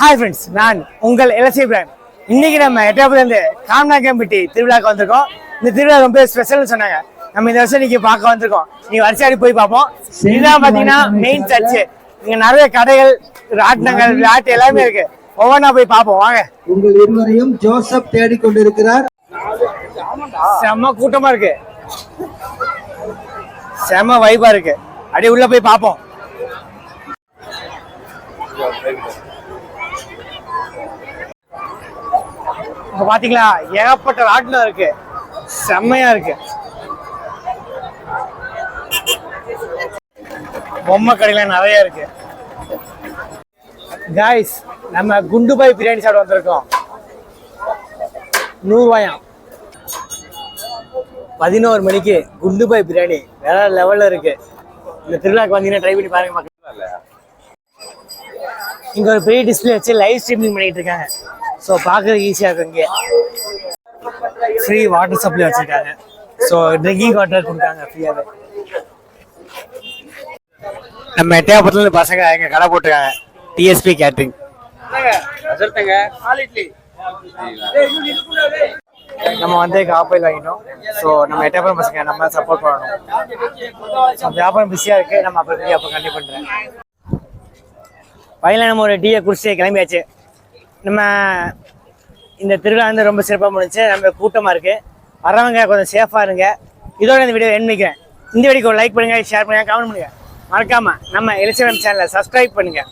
Hi friends, நான் உங்கள் LSC brand. இன்னைக்கு நம்ம எட்டாபுலேருந்து காமநாயக்கம்பட்டி திருவிழாக்கு வந்திருக்கோம். இந்த திருவிழா ரொம்ப ஸ்பெஷல்னு சொன்னாங்க. நம்ம இந்த வருஷம் இன்னைக்கு பார்க்க வந்திருக்கோம். நீங்க வரிசையாடி போய் பார்ப்போம். இதுதான் பார்த்தீங்கன்னா மெயின் சர்ச்சு. இங்க நிறைய கடைகள், ராட்டினங்கள், விளையாட்டு எல்லாமே இருக்கு. ஒவ்வொன்றா போய் பார்ப்போம் வாங்க. உங்கள் இருவரையும் ஜோசப் தேடி கொண்டிருக்கிறார். செம்ம கூட்டமா இருக்கு, செம்ம வைபா இருக்கு. அப்படியே உள்ள போய் பார்ப்போம். இப்ப பாத்தீங்களா, ஏகப்பட்ட ராட்டினம் இருக்கு, செம்மையா இருக்கு. பொம்மை கடைகள் நிறைய இருக்கு. காய்ஸ், நம்ம குண்டுபாய் பிரியாணி சாப்பிட வந்திருக்கோம். 100 ரூபாயாம். 11 மணிக்கு குண்டுபாய் பிரியாணி வேற லெவல்ல இருக்கு. இந்த திருவிழாக்கு வந்தீங்கன்னா ட்ரை பண்ணி பாருங்க மக்கள். இங்க ஒரு பெரிய டிஸ்பிளே வச்சு லைவ் ஸ்ட்ரீமிங் பண்ணிட்டு இருக்காங்க. ஸோ பார்க்கறதுக்கு ஈஸியாக இருக்கும். இங்கே ஃப்ரீ வாட்டர் சப்ளை வச்சுருக்காங்க. ஸோ ட்ரிங்கிங் வாட்டர் கொடுத்தாங்க ஃப்ரீயாகவே. நம்ம எட்டயபுரத்துலேருந்து பசங்க எங்கள் கடை போட்டிருக்காங்க, டிஎஸ்பி கேட்ரிங். நம்ம வந்து காப்பையில் வாங்கிட்டோம். ஸோ நம்ம எட்டயபுரம் பசங்க நம்ம சப்போர்ட் பண்ணணும். வியாபாரம் பிஸியாக இருக்குது. நம்ம அப்போ கண்டிப்பாக பண்ணுறேன். பையனில் நம்ம ஒரு டீயை குடிச்சு கிளம்பியாச்சு. நம்ம இந்த திருவிழா வந்து ரொம்ப சிறப்பாக முடிஞ்சு. நம்ம கூட்டமாக இருக்குது. வரவங்க கொஞ்சம் சேஃபாக இருங்க. இதோட இந்த வீடியோ எண்ணிக்கிறேன். இந்த வீடியோக்கு லைக் பண்ணுங்கள், ஷேர் பண்ணுங்கள், கமெண்ட் பண்ணுங்கள். மறக்காமல் நம்ம எல்எஸ்சி சேனலை சப்ஸ்கிரைப் பண்ணுங்கள்.